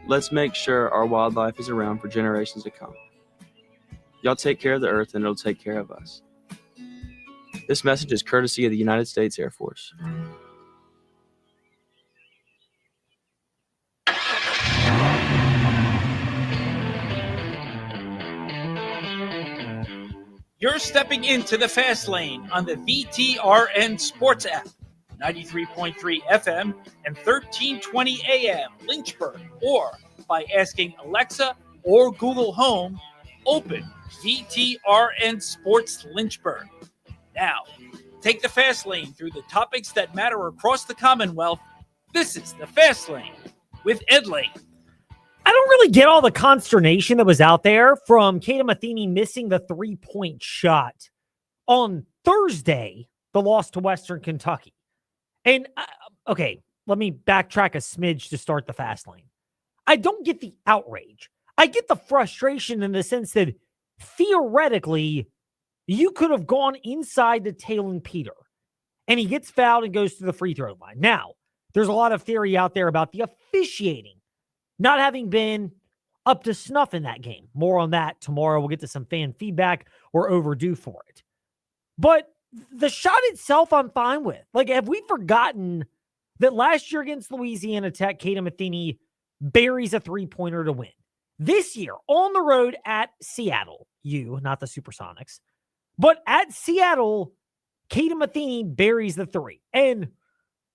Let's make sure our wildlife is around for generations to come. Y'all take care of the earth and it'll take care of us. This message is courtesy of the United States Air Force. You're stepping into the fast lane on the VTRN Sports app, 93.3 FM and 1320 AM Lynchburg, or by asking Alexa or Google Home, open VTRN Sports Lynchburg. Now, take the fast lane through the topics that matter across the Commonwealth. This is the Fast Lane with Ed Lane. I don't really get all the consternation that was out there from Kato Matheny missing the three-point shot on Thursday, the loss to Western Kentucky. And, okay, let me backtrack a smidge to start the fast lane. I don't get the outrage. I get the frustration in the sense that theoretically, you could have gone inside to Talon Peter, and he gets fouled and goes to the free throw line. Now, there's a lot of theory out there about the officiating not having been up to snuff in that game. More on that tomorrow. We'll get to some fan feedback. We're overdue for it. But the shot itself, I'm fine with. Like, have we forgotten that last year against Louisiana Tech, Kato Matheny buries a three-pointer to win? This year, on the road at Seattle, not the Supersonics, but at Seattle, Kato Matheny buries the three. And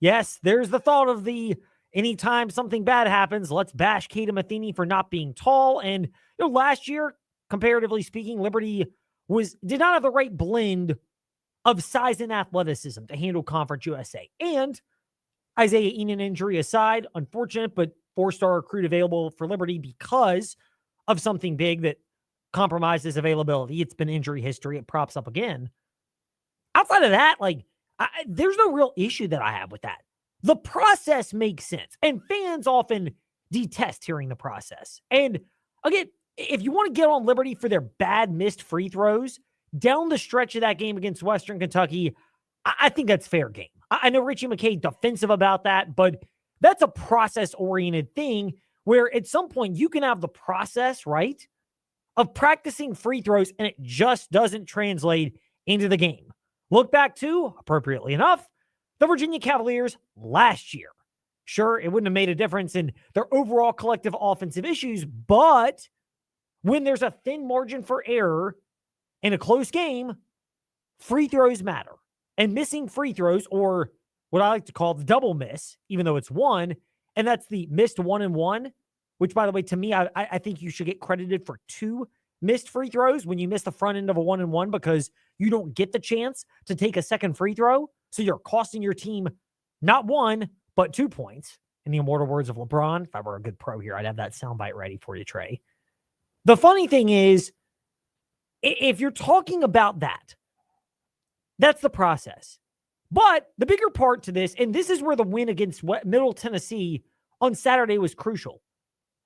yes, there's the thought of the anytime something bad happens, let's bash Kato Matheny for not being tall. And last year, comparatively speaking, Liberty did not have the right blend of size and athleticism to handle Conference USA. And Isaiah Enan injury aside, unfortunate, but four-star recruit available for Liberty because of something big that compromised his availability. It's been injury history. It props up again. Outside of that, there's no real issue that I have with that. The process makes sense, and fans often detest hearing the process. And again, if you want to get on Liberty for their bad missed free throws down the stretch of that game against Western Kentucky, I think that's fair game. I know Richie McKay defensive about that, but that's a process-oriented thing where at some point you can have the process, right, of practicing free throws, and it just doesn't translate into the game. Look back to, appropriately enough, the Virginia Cavaliers last year. Sure, it wouldn't have made a difference in their overall collective offensive issues, but when there's a thin margin for error in a close game, free throws matter. And missing free throws, or what I like to call the double miss, even though it's one, and that's the missed 1-and-1, which, by the way, to me, I think you should get credited for 2 missed free throws when you miss the front end of a 1-and-1 because you don't get the chance to take a second free throw. So you're costing your team not 1, but 2 points. In the immortal words of LeBron, if I were a good pro here, I'd have that soundbite ready for you, Trey. The funny thing is, if you're talking about that, that's the process. But the bigger part to this, and this is where the win against Middle Tennessee on Saturday was crucial,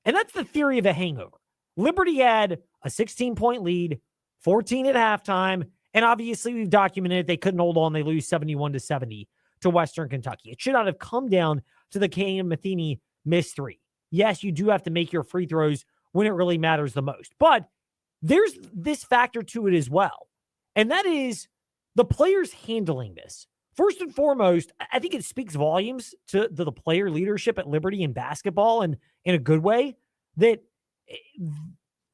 and that's the theory of a hangover. Liberty had a 16-point lead, 14 at halftime, and obviously we've documented they couldn't hold on. They lose 71-70 to Western Kentucky. It should not have come down to the Kato Matheny missed 3. Yes, you do have to make your free throws when it really matters the most. But there's this factor to it as well, and that is the players handling this. First and foremost, I think it speaks volumes to the player leadership at Liberty in basketball, and in a good way, that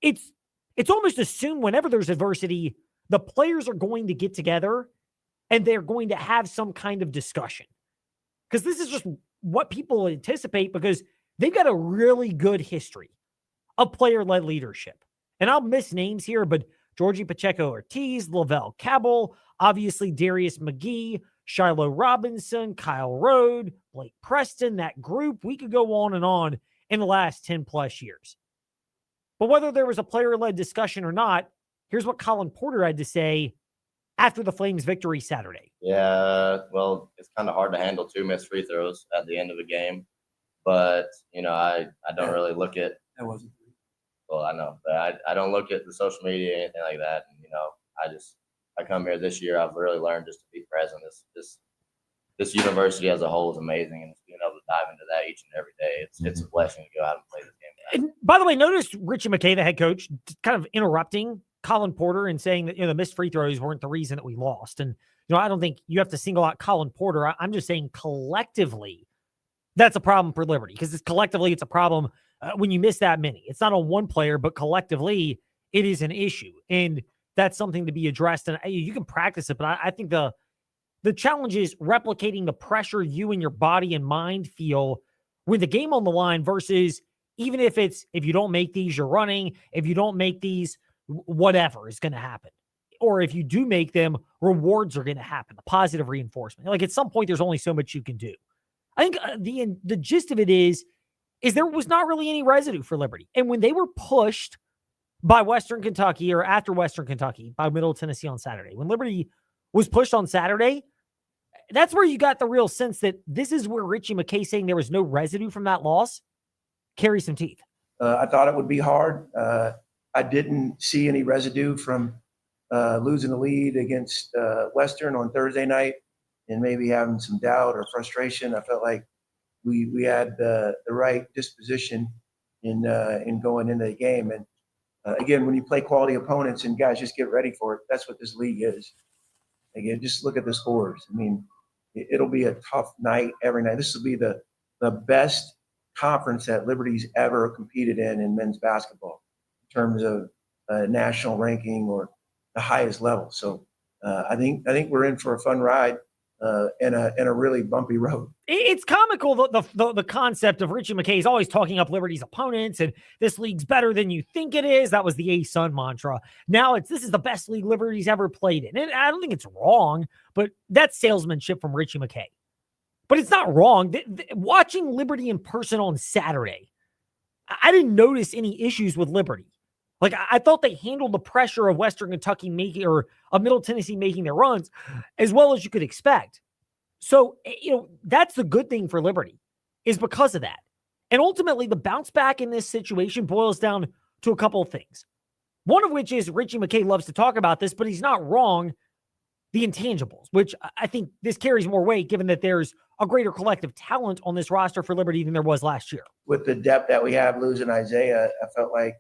it's almost assumed whenever there's adversity, the players are going to get together and they're going to have some kind of discussion. Because this is just what people anticipate, because they've got a really good history of player-led leadership. And I'll miss names here, but Georgie Pacheco-Ortiz, Lavelle Cabell, obviously Darius McGee, Shiloh Robinson, Kyle Rode, Blake Preston, that group, we could go on and on in the last 10 plus years. But whether there was a player-led discussion or not, here's what Colin Porter had to say after the Flames' victory Saturday. Yeah, well, it's kind of hard to handle 2 missed free throws at the end of a game. But, I don't really look at – That wasn't – well, I know. But I don't look at the social media or anything like that. And, I come here this year, I've really learned just to be present. This university as a whole is amazing, and being able to dive into that each and every day, it's a blessing to go out and play this game. And by the way, notice Richie McKay, the head coach, kind of interrupting Colin Porter and saying that, the missed free throws weren't the reason that we lost. And, I don't think you have to single out Colin Porter. I'm just saying collectively, that's a problem for Liberty, because collectively it's a problem when you miss that many. It's not on one player, but collectively it is an issue. And that's something to be addressed. And you can practice it, but I think the challenge is replicating the pressure you and your body and mind feel with the game on the line versus even if you don't make these, you're running. If you don't make these, whatever is going to happen. Or if you do make them, rewards are going to happen. The positive reinforcement. Like at some point, there's only so much you can do. I think the gist of it is there was not really any residue for Liberty. And when they were pushed by Western Kentucky or after Western Kentucky by Middle Tennessee on Saturday, when Liberty was pushed on Saturday, that's where you got the real sense that this is where Richie McKay saying there was no residue from that loss carries some teeth. I thought it would be hard. I didn't see any residue from losing the lead against Western on Thursday night and maybe having some doubt or frustration. I felt like we had the right disposition in going into the game. And again, when you play quality opponents and guys just get ready for it, that's what this league is. Again, just look at the scores. I mean, it'll be a tough night every night. This will be the best conference that Liberty's ever competed in men's basketball in terms of national ranking or the highest level. So I think we're in for a fun ride and a really bumpy road. It's comical the concept of Richie McKay is always talking up Liberty's opponents and this league's better than you think it is. That was the A-Sun mantra. Now this is the best league Liberty's ever played in. And I don't think it's wrong, but that's salesmanship from Richie McKay. But it's not wrong. Watching Liberty in person on Saturday, I didn't notice any issues with Liberty. Like, I thought they handled the pressure of Western Kentucky of Middle Tennessee making their runs as well as you could expect. So, that's the good thing for Liberty is because of that. And ultimately, the bounce back in this situation boils down to a couple of things. One of which is Richie McKay loves to talk about this, but he's not wrong. The intangibles, which I think this carries more weight given that there's a greater collective talent on this roster for Liberty than there was last year. With the depth that we have losing Isaiah, I felt like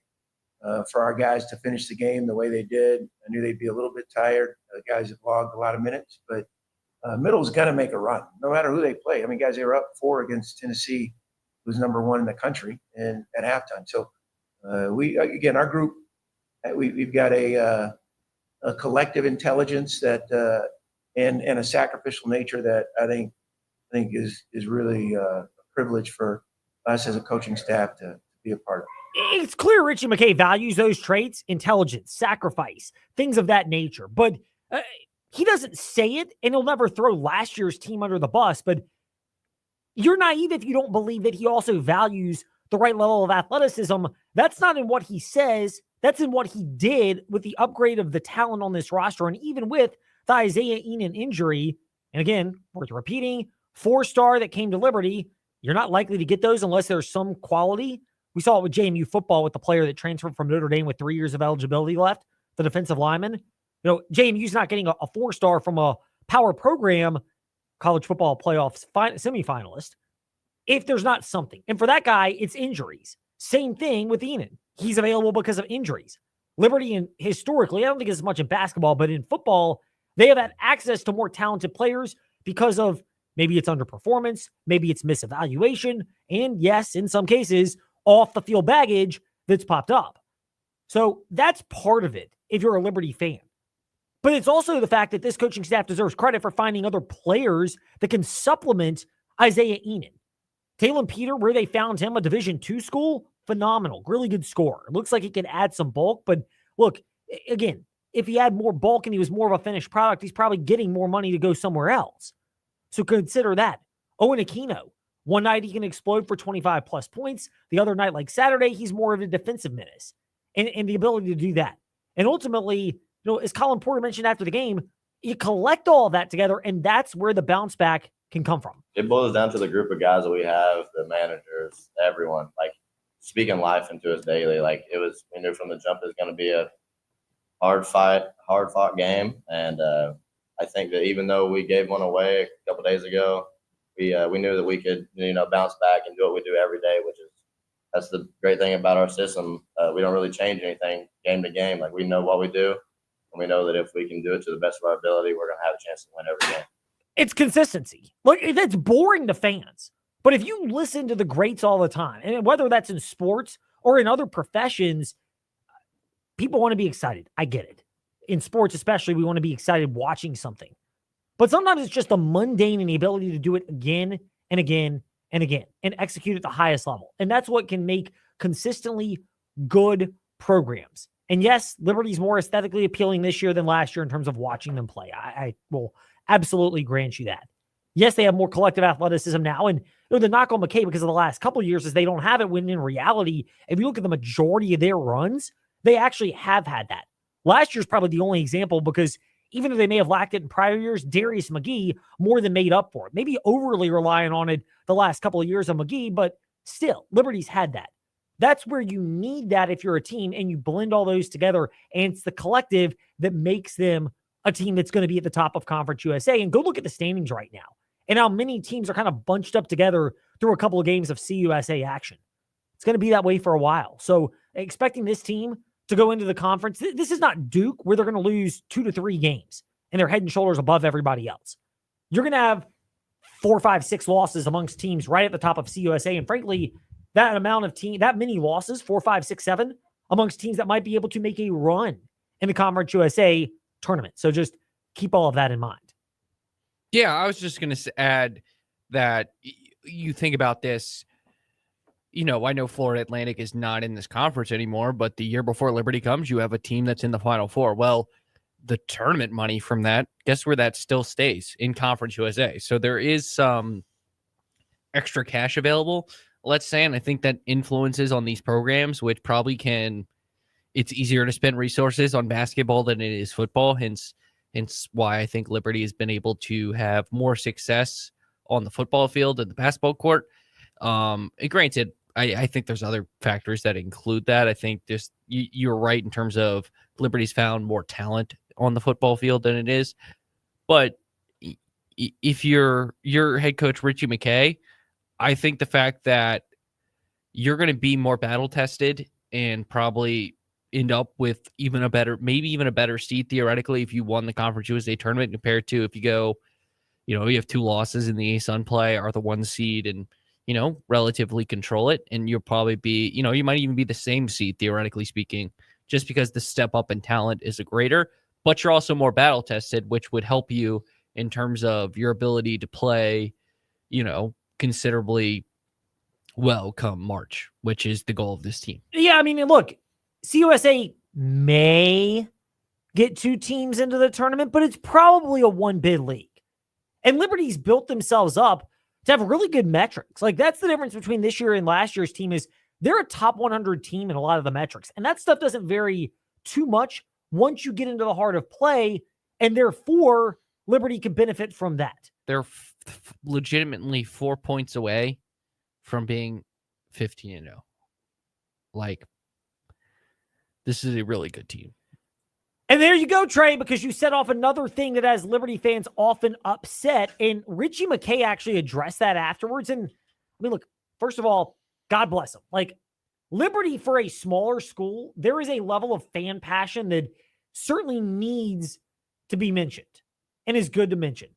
for our guys to finish the game the way they did, I knew they'd be a little bit tired. The guys have logged a lot of minutes, but Middle's going to make a run no matter who they play. I mean, guys, they were up 4 against Tennessee, who's number 1 in the country, and at halftime. So our group, we've got a collective intelligence that and a sacrificial nature that I think is really a privilege for us as a coaching staff to be a part of. It's clear Richie McKay values those traits: intelligence, sacrifice, things of that nature. But he doesn't say it, and he'll never throw last year's team under the bus. But you're naive if you don't believe that he also values the right level of athleticism. That's not in what he says. That's in what he did with the upgrade of the talent on this roster. And even with the Isaiah Ihnen injury, and again, worth repeating, 4-star that came to Liberty, you're not likely to get those unless there's some quality. We saw it with JMU football with the player that transferred from Notre Dame with 3 years of eligibility left, the defensive lineman. JMU's not getting a 4-star from a power program, college football playoffs semifinalist, if there's not something. And for that guy, it's injuries. Same thing with Ihnen. He's available because of injuries. Liberty, and historically, I don't think it's as much in basketball, but in football, they have had access to more talented players because of maybe it's underperformance, maybe it's misevaluation, and yes, in some cases, off the field baggage that's popped up. So that's part of it if you're a Liberty fan. But it's also the fact that this coaching staff deserves credit for finding other players that can supplement Isaiah Ihnen. Talon Peter, where they found him, a Division II school, phenomenal, really good scorer. Looks like he could add some bulk, but look, again, if he had more bulk and he was more of a finished product, he's probably getting more money to go somewhere else. So consider that. Owen Aquino, one night he can explode for 25 plus points. The other night, like Saturday, he's more of a defensive menace and the ability to do that. And ultimately, as Colin Porter mentioned after the game, you collect all of that together, and that's where the bounce back can come from. It boils down to the group of guys that we have, the managers, everyone, like speaking life into us daily. Like we knew from the jump it was going to be a hard fought game. And I think that even though we gave one away a couple days ago, we knew that we could, bounce back and do what we do every day, which is that's the great thing about our system. We don't really change anything game to game. Like, we know what we do, and we know that if we can do it to the best of our ability, we're going to have a chance to win every game. It's consistency. Look, that's boring to fans. But if you listen to the greats all the time, and whether that's in sports or in other professions, people want to be excited. I get it. In sports especially, we want to be excited watching something. But sometimes it's just the mundane and the ability to do it again and again and again and execute at the highest level. And that's what can make consistently good programs. And yes, Liberty's more aesthetically appealing this year than last year in terms of watching them play. I will absolutely grant you that. Yes, they have more collective athleticism now. And the knock on McKay because of the last couple of years is they don't have it, when in reality, if you look at the majority of their runs, they actually have had that. Last year's probably the only example, because even though they may have lacked it in prior years, Darius McGee more than made up for it. Maybe overly relying on it the last couple of years of McGee, but still, Liberty's had that. That's where you need that if you're a team, and you blend all those together, and it's the collective that makes them a team that's going to be at the top of Conference USA. And go look at the standings right now and how many teams are kind of bunched up together through a couple of games of CUSA action. It's going to be that way for a while. So expecting this team to go into the conference, this is not Duke, where they're going to lose 2 to 3 games and they're head and shoulders above everybody else. You're going to have 4, 5, 6 losses amongst teams right at the top of CUSA. And frankly, that amount of that many losses, 4, 5, 6, 7, amongst teams that might be able to make a run in the Conference USA tournament. So just keep all of that in mind. Yeah, I was just going to add that you think about this. I know Florida Atlantic is not in this conference anymore, but the year before Liberty comes, you have a team that's in the Final Four. Well, the tournament money from that, guess where that still stays? In Conference USA. So there is some extra cash available, let's say, and I think that influences on these programs, which probably it's easier to spend resources on basketball than it is football, hence why I think Liberty has been able to have more success on the football field than the basketball court. Granted, I think there's other factors that include that. I think just you're right in terms of Liberty's found more talent on the football field than it is. But if you're head coach Richie McKay, I think the fact that you're going to be more battle tested and probably end up with maybe even a better seed theoretically if you won the Conference USA tournament compared to if you go, you have 2 losses in the ASUN play, are the 1 seed and, relatively control it. And you'll probably be, you might even be the same seed theoretically speaking, just because the step up in talent is a greater, but you're also more battle tested, which would help you in terms of your ability to play, considerably well come March, which is the goal of this team. Yeah, I mean, look, CUSA may get 2 teams into the tournament, but it's probably a 1-bid league. And Liberty's built themselves up to have really good metrics. Like, that's the difference between this year and last year's team, is they're a top 100 team in a lot of the metrics. And that stuff doesn't vary too much once you get into the heart of play, and therefore Liberty can benefit from that. They're legitimately 4 points away from being 15-0. Like, this is a really good team. And there you go, Trey, because you set off another thing that has Liberty fans often upset. And Richie McKay actually addressed that afterwards. And I mean, look, first of all, God bless him. Like, Liberty, for a smaller school, there is a level of fan passion that certainly needs to be mentioned and is good to mention.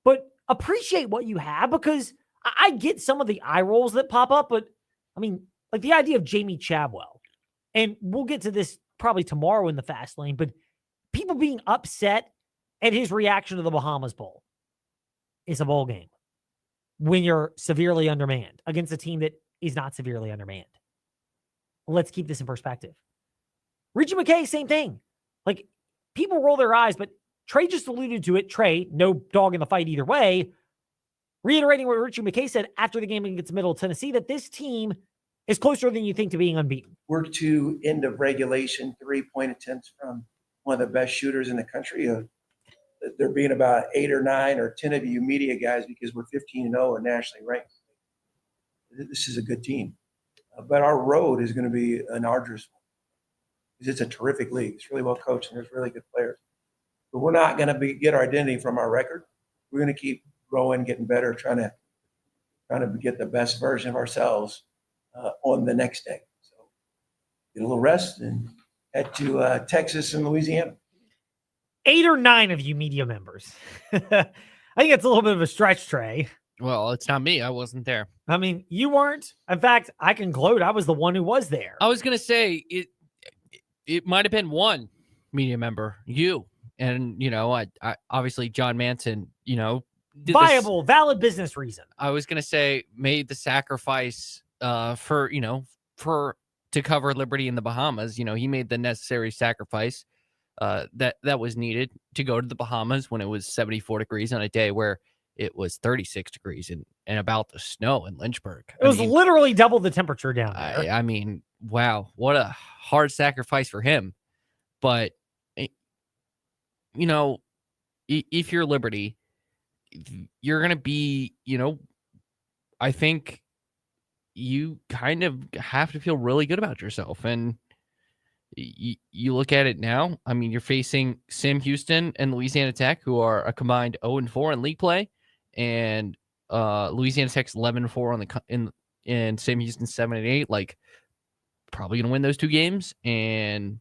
But appreciate what you have, because I get some of the eye rolls that pop up. But I mean, like the idea of Jamie Chadwell, and we'll get to this probably tomorrow in the fast lane, but people being upset at his reaction to the Bahamas Bowl. It's a bowl game when you're severely undermanned against a team that is not severely undermanned. Let's keep this in perspective. Richie McKay, same thing. Like, people roll their eyes, but Trey just alluded to it. Trey, no dog in the fight either way, reiterating what Richie McKay said after the game against Middle Tennessee, that this team is closer than you think to being unbeaten. We're 2 end of regulation 3-point attempts from one of the best shooters in the country. There being about 8 or 9 or 10 of you media guys, because we're 15-0 and nationally ranked. This is a good team. But our road is going to be an arduous one, because it's a terrific league. It's really well coached and there's really good players. But we're not going to get our identity from our record. We're going to keep growing, getting better, trying to get the best version of ourselves on the next day. So get a little rest and head to Texas and Louisiana. 8 or 9 of you media members. I think it's a little bit of a stretch, Trey. Well, it's not me. I wasn't there. I mean, you weren't. In fact, I can gloat. I was the one who was there. I was gonna say it might have been one media member, you, and I obviously John Manson, did this- Viable, valid business reason. I was gonna say made the sacrifice for to cover Liberty in the Bahamas. He made the necessary sacrifice that was needed to go to the Bahamas when it was 74 degrees on a day where it was 36 degrees and about to snow in Lynchburg. It was literally double the temperature down there. I mean, wow, what a hard sacrifice for him. But, if you're Liberty, you're going to be, I think you kind of have to feel really good about yourself. And you look at it now. I mean, you're facing Sam Houston and Louisiana Tech, who are a combined 0-4 in league play, and Louisiana Tech's 11-4 on the and Sam Houston 7-8. Like, probably gonna win those 2 games, and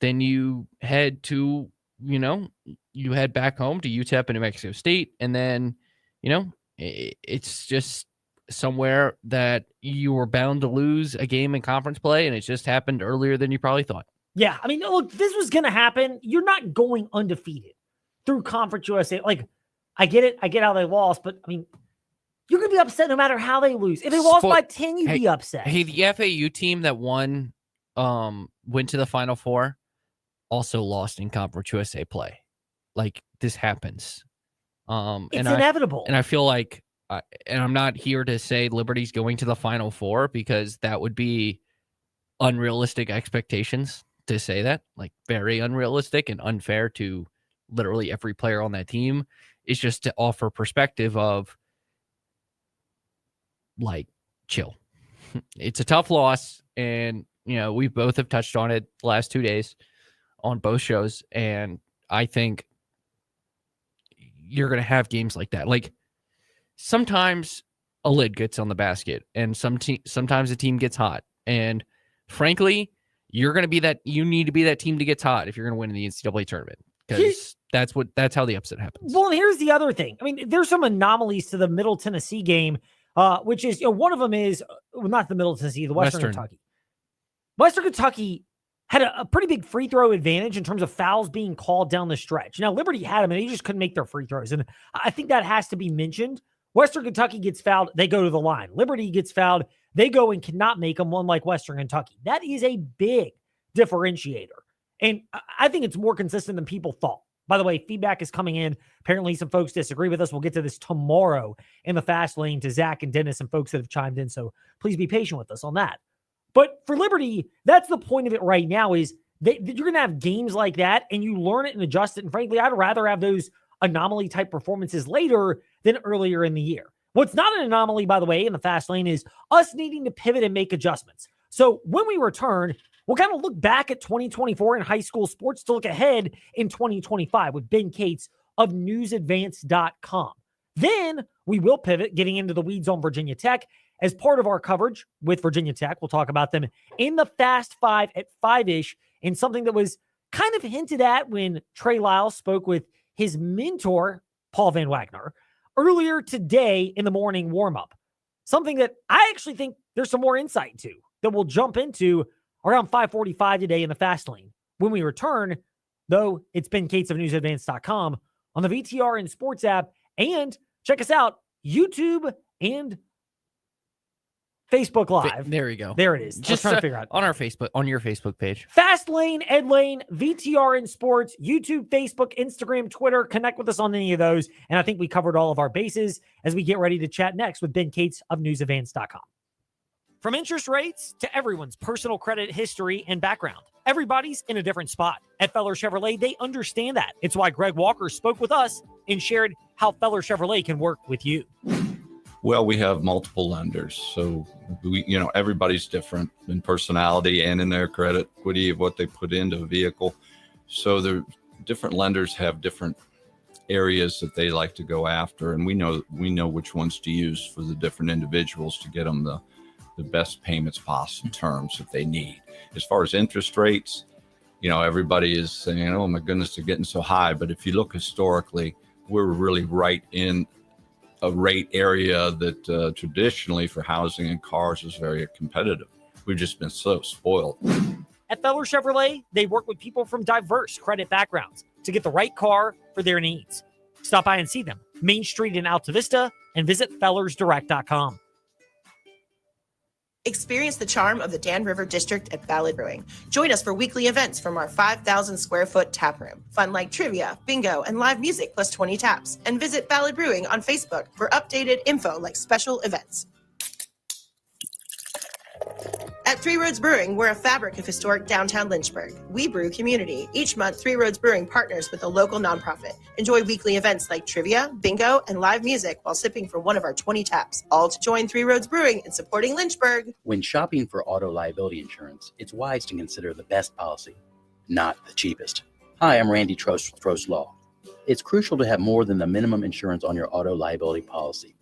then you head to you head back home to UTEP and New Mexico State, and then it's just somewhere that you were bound to lose a game in conference play, and it just happened earlier than you probably thought. Yeah, I mean, look, this was going to happen. You're not going undefeated through Conference USA. Like, I get it. I get how they lost, but I mean, you're going to be upset no matter how they lose. If they lost by 10, you'd be upset. Hey, the FAU team that won, went to the Final Four, also lost in Conference USA play. Like, this happens. It's inevitable. And I feel like, and I'm not here to say Liberty's going to the Final Four, because that would be unrealistic expectations to say that, like, very unrealistic and unfair to literally every player on that team. It's just to offer perspective of, like, chill. It's a tough loss, and we both have touched on it the last 2 days on both shows, and I think you're going to have games like that. Like, sometimes a lid gets on the basket, and sometimes a team gets hot, and frankly, you're going to be that. You need to be that team to get hot if you're going to win in the NCAA tournament, because that's how the upset happens. Well, and here's the other thing. I mean, there's some anomalies to the Middle Tennessee game, which is one of them is not the Middle Tennessee, the Western Kentucky. Western Kentucky had a pretty big free throw advantage in terms of fouls being called down the stretch. Now, Liberty had them, and they just couldn't make their free throws, and I think that has to be mentioned. Western Kentucky gets fouled, they go to the line. Liberty gets fouled, they go and cannot make them, unlike Western Kentucky. That is a big differentiator. And I think it's more consistent than people thought. By the way, feedback is coming in. Apparently, some folks disagree with us. We'll get to this tomorrow in the Fast Lane to Zach and Dennis and folks that have chimed in. So please be patient with us on that. But for Liberty, that's the point of it right now is you're going to have games like that, and you learn it and adjust it. And frankly, I'd rather have those anomaly-type performances later than earlier in the year. What's not an anomaly, by the way, in the Fast Lane is us needing to pivot and make adjustments. So when we return, we'll kind of look back at 2024 in high school sports to look ahead in 2025 with Ben Cates of newsadvance.com. Then we will pivot, getting into the weeds on Virginia Tech. As part of our coverage with Virginia Tech, we'll talk about them in the Fast Five at 5-ish, and something that was kind of hinted at when Trey Lyles spoke with his mentor, Paul Van Wagner, earlier today in the morning warm-up. Something that I actually think there's some more insight to that we'll jump into around 5:45 today in the Fast Lane. When we return, though, it's Ben Cates of newsadvance.com on the VTR and Sports app, and check us out, YouTube and Facebook Live. There you go. There it is. Just trying to figure out on your Facebook page. Fast Lane, Ed Lane, VTR in Sports, YouTube, Facebook, Instagram, Twitter. Connect with us on any of those. And I think we covered all of our bases as we get ready to chat next with Ben Cates of newsadvance.com. From interest rates to everyone's personal credit history and background, everybody's in a different spot. At Feller Chevrolet, they understand that. It's why Greg Walker spoke with us and shared how Feller Chevrolet can work with you. Well, we have multiple lenders, so everybody's different in personality and in their credit equity of what they put into a vehicle. So the different lenders have different areas that they like to go after, and we know which ones to use for the different individuals to get them the the best payments possible terms that they need. As far as interest rates, everybody is saying, oh my goodness, they're getting so high. But if you look historically, we're really right in a rate area that traditionally for housing and cars is very competitive. We've just been so spoiled. At Feller Chevrolet, they work with people from diverse credit backgrounds to get the right car for their needs. Stop by and see them, Main Street in Alta Vista, and visit fellersdirect.com. Experience the charm of the Dan River District at Ballad Brewing. Join us for weekly events from our 5,000 square foot tap room. Fun like trivia, bingo, and live music plus 20 taps. And visit Ballad Brewing on Facebook for updated info like special events. At Three Roads Brewing, we're a fabric of historic downtown Lynchburg. We brew community. Each month, Three Roads Brewing partners with a local nonprofit. Enjoy weekly events like trivia, bingo, and live music while sipping from one of our 20 taps. All to join Three Roads Brewing in supporting Lynchburg. When shopping for auto liability insurance, it's wise to consider the best policy, not the cheapest. Hi, I'm Randy Trost with Trost Law. It's crucial to have more than the minimum insurance on your auto liability policy.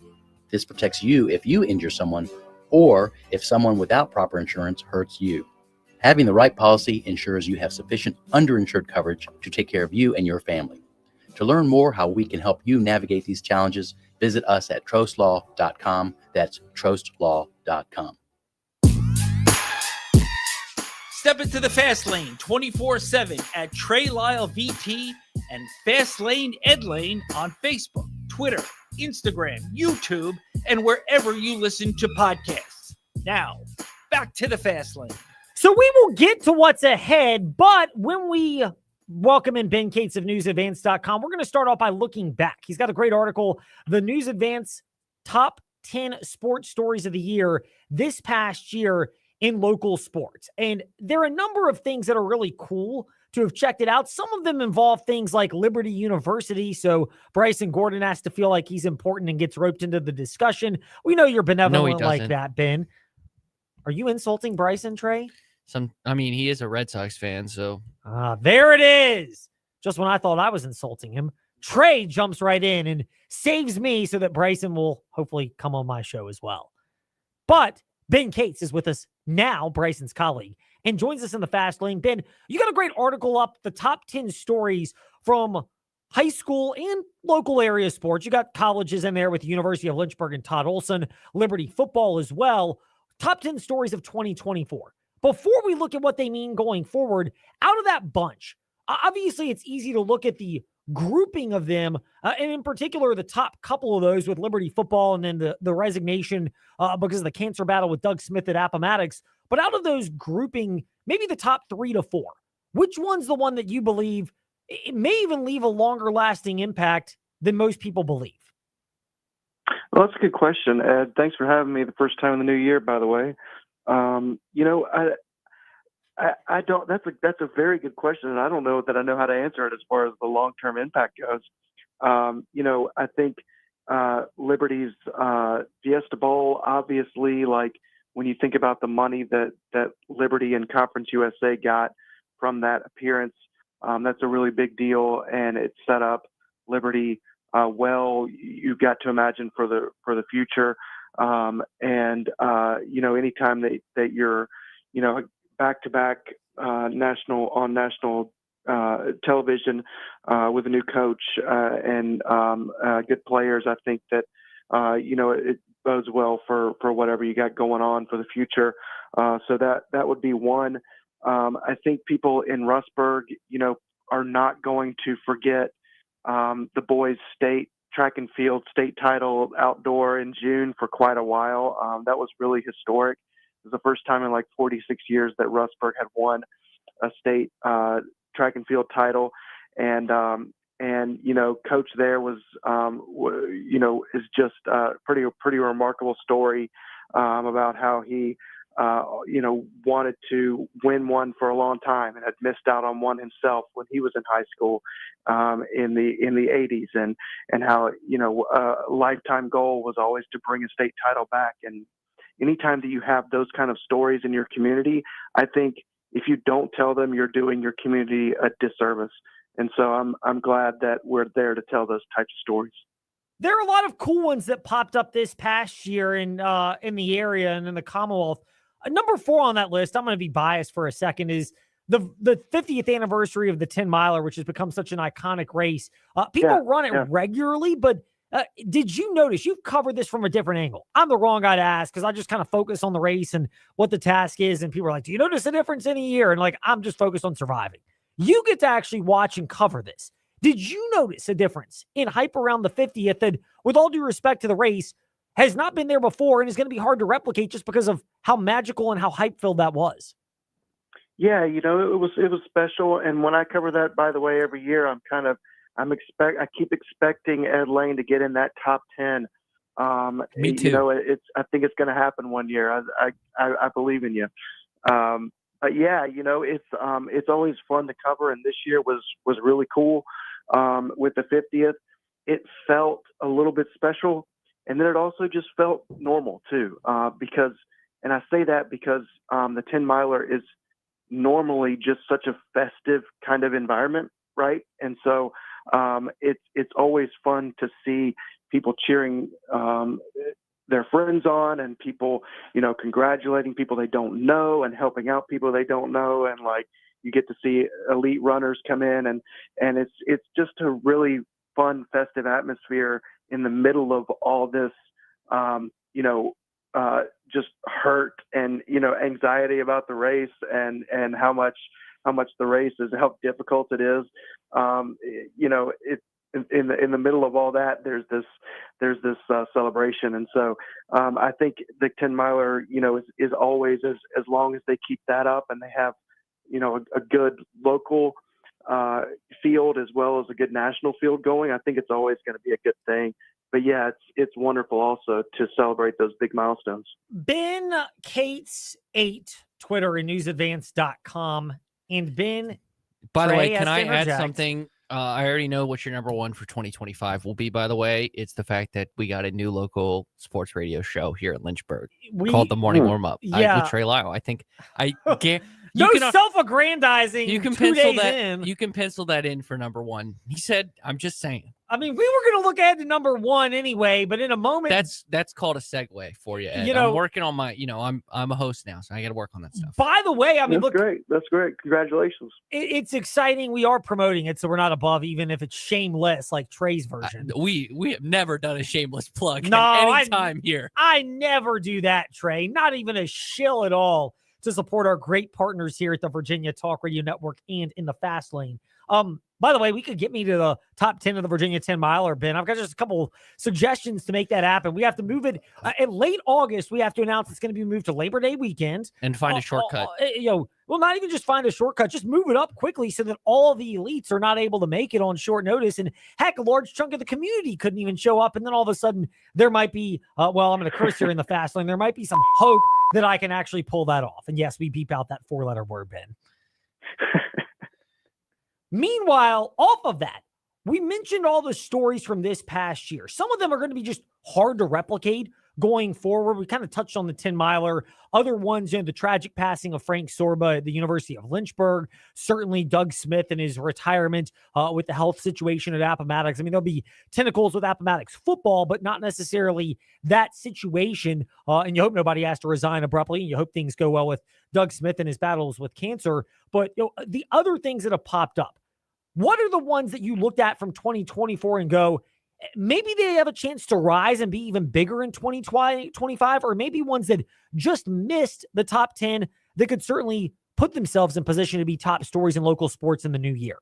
This protects you if you injure someone or if someone without proper insurance hurts you. Having the right policy ensures you have sufficient underinsured coverage to take care of you and your family. To learn more how we can help you navigate these challenges, visit us at trostlaw.com. That's trostlaw.com. Step into the Fast Lane 24/7 at Trey Lyle VT and Fast Lane Ed Lane on Facebook, Twitter, Instagram, YouTube, and wherever you listen to podcasts. Now, back to the Fast Lane. So we will get to what's ahead, but when we welcome in Ben Cates of newsadvance.com, we're going to start off by looking back. He's got a great article, The News Advance Top 10 Sports Stories of the Year this past year in local sports. And there are a number of things that are really cool to have checked it out. Some of them involve things like Liberty University, so Bryson Gordon has to feel like he's important and gets roped into the discussion. We know you're benevolent like that, Ben. Are you insulting Bryson, Trey? He is a Red Sox fan, so. There it is. Just when I thought I was insulting him, Trey jumps right in and saves me so that Bryson will hopefully come on my show as well. But Ben Cates is with us now, Bryson's colleague, and joins us in the Fast Lane. Ben, you got a great article up, the top 10 stories from high school and local area sports. You got colleges in there with the University of Lynchburg and Todd Olson, Liberty football as well. Top 10 stories of 2024. Before we look at what they mean going forward, out of that bunch, obviously it's easy to look at the grouping of them, and in particular, the top couple of those with Liberty football and then the resignation because of the cancer battle with Doug Smith at Appomattox. But out of those grouping, maybe the top 3 to 4, which one's the one that you believe it may even leave a longer lasting impact than most people believe? Well, that's a good question, Ed. Thanks for having me the first time in the new year, by the way. I don't. That's a very good question, and I don't know that I know how to answer it as far as the long-term impact goes. I think Liberty's Fiesta Bowl, obviously, like when you think about the money that Liberty and Conference USA got from that appearance, that's a really big deal, and it set up Liberty well. You've got to imagine for the future, anytime that you're back-to-back national television with a new coach and good players, I think that it bodes well for whatever you got going on for the future. So that would be one. I think people in Rustburg, are not going to forget the boys' state track and field state title outdoor in June for quite a while. That was really historic. It was the first time in like 46 years that Rustburg had won a state track and field title. And coach there was, is just a pretty remarkable story about how he, wanted to win one for a long time and had missed out on one himself when he was in high school in the 80s, and how, a lifetime goal was always to bring a state title back. And anytime that you have those kind of stories in your community, I think if you don't tell them, you're doing your community a disservice. And so I'm glad that we're there to tell those types of stories. There are a lot of cool ones that popped up this past year in the area and in the Commonwealth. Number 4 on that list, I'm going to be biased for a second, is the 50th anniversary of the 10 miler, which has become such an iconic race. People run it regularly, but did you notice, you've covered this from a different angle? I'm the wrong guy to ask because I just kind of focus on the race and what the task is. And people are like, do you notice a difference in a year? And like, I'm just focused on surviving. You get to actually watch and cover this. Did you notice a difference in hype around the 50th that, with all due respect to the race, has not been there before and is going to be hard to replicate just because of how magical and how hype-filled that was? Yeah, it was special. And when I cover that, by the way, every year, I keep expecting Ed Lane to get in that top 10. Me too. I think it's going to happen one year. I believe in you. But yeah, it's always fun to cover, and this year was really cool. With the 50th, it felt a little bit special, and then it also just felt normal too. And I say that because the 10 miler is normally just such a festive kind of environment, right? And so it's always fun to see people cheering their friends on, and people, congratulating people they don't know and helping out people they don't know. And like, you get to see elite runners come in, and it's just a really fun, festive atmosphere in the middle of all this, just hurt and, anxiety about the race and how much the race is, how difficult it is. In the middle of all that, there's this celebration. And so I think the 10 miler, is always, as long as they keep that up and they have, a good local field as well as a good national field going, I think it's always going to be a good thing. But yeah, it's wonderful also to celebrate those big milestones. Ben Cates 8, Twitter and newsadvance.com. And Ben, by the Trey way, can I add interject something? I already know what your number 1 for 2025 will be, by the way. It's the fact that we got a new local sports radio show here at Lynchburg called The Morning Warm Up with Trey Lyle. I think self-aggrandizing. You can 2 pencil days that in. You can pencil that in for number 1. He said, I'm just saying. I mean, we were going to look ahead to number 1 anyway, but in a moment. That's called a segue for you, Ed. I'm working on my, I'm a host now, so I got to work on that stuff. By the way, I mean, That's great. Congratulations. It's exciting. We are promoting it, so we're not above, even if it's shameless, like Trey's version. We have never done a shameless plug time here. I never do that, Trey. Not even a shill at all to support our great partners here at the Virginia Talk Radio Network and in the Fast Lane. By the way, we could get me to the top 10 of the Virginia 10 miler, Ben. I've got just a couple suggestions to make that happen. We have to move it in late August. We have to announce it's going to be moved to Labor Day weekend and find a shortcut. Well, not even just find a shortcut, just move it up quickly so that all the elites are not able to make it on short notice. And heck, a large chunk of the community couldn't even show up. And then all of a sudden there might be, I'm going to curse here in the Fast Lane. There might be some hope that I can actually pull that off. And yes, we beep out that 4-letter word, Ben. Meanwhile, off of that, we mentioned all the stories from this past year. Some of them are going to be just hard to replicate going forward. We kind of touched on the 10 miler. Other ones, the tragic passing of Frank Sorba at the University of Lynchburg. Certainly Doug Smith and his retirement with the health situation at Appomattox. I mean, there'll be tentacles with Appomattox football, but not necessarily that situation. And you hope nobody has to resign abruptly. And you hope things go well with Doug Smith and his battles with cancer. But the other things that have popped up, what are the ones that you looked at from 2024 and go, maybe they have a chance to rise and be even bigger in 2025, or maybe ones that just missed the top 10 that could certainly put themselves in position to be top stories in local sports in the new year?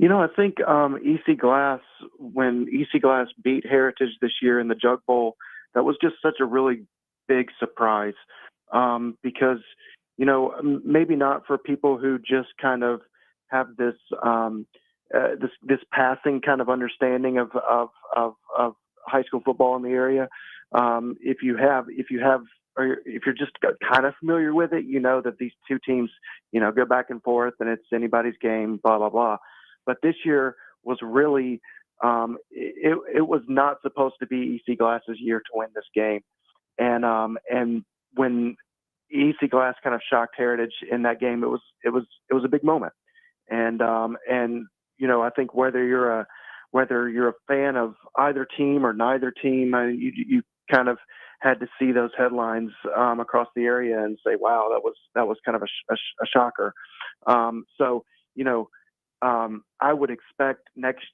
I think EC Glass, when EC Glass beat Heritage this year in the Jug Bowl, that was just such a really big surprise because, maybe not for people who just kind of have this this passing kind of understanding of high school football in the area. If you're just kind of familiar with it, that these two teams, go back and forth and it's anybody's game, blah, blah, blah. But this year was really, it was not supposed to be EC Glass's year to win this game. And when EC Glass kind of shocked Heritage in that game, it was a big moment. And I think whether you're whether you're a fan of either team or neither team, you kind of had to see those headlines across the area and say, wow, that was kind of a shocker. So, I would expect next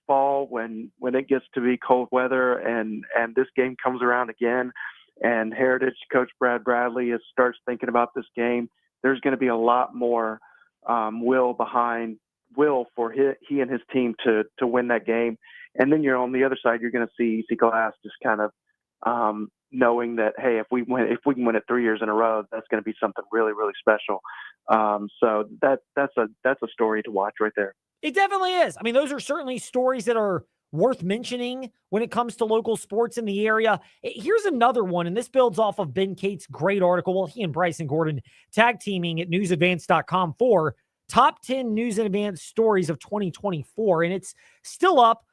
fall when it gets to be cold weather and this game comes around again and Heritage coach Brad Bradley starts thinking about this game, there's going to be a lot more will for he and his team to win that game. And then you're on the other side, you're going to see EC Glass just kind of knowing that, hey, if we can win it 3 years in a row, that's going to be something really, really special. So that's a story to watch right there. It definitely is. I mean, those are certainly stories that are worth mentioning when it comes to local sports in the area. Here's another one, and this builds off of Ben Cates' great article. Well, he and Bryson Gordon tag teaming at newsadvance.com for top 10 News in Advance stories of 2024, and it's still up.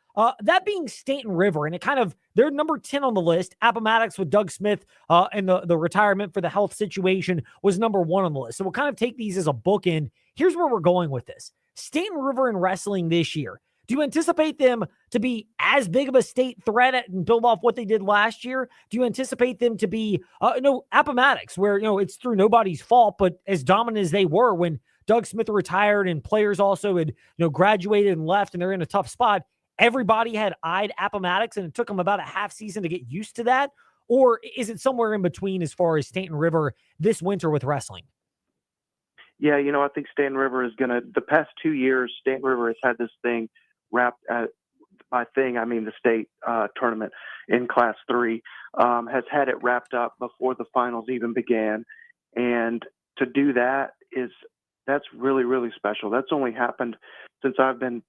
That being Staunton River, and they're number 10 on the list. Appomattox with Doug Smith and the retirement for the health situation was number 1 on the list. So we'll kind of take these as a bookend. Here's where we're going with this. Staunton River in wrestling this year. Do you anticipate them to be as big of a state threat and build off what they did last year? Do you anticipate them to be, Appomattox, where, it's through nobody's fault, but as dominant as they were when Doug Smith retired and players also had, graduated and left and they're in a tough spot, everybody had eyed Appomattox and it took them about a half season to get used to that? Or is it somewhere in between as far as Staunton River this winter with wrestling? Yeah, I think Staunton River is the past 2 years, Staunton River has had this thing wrapped by thing, I mean the state tournament in Class 3, has had it wrapped up before the finals even began. And to do that's really, really special. That's only happened since I've been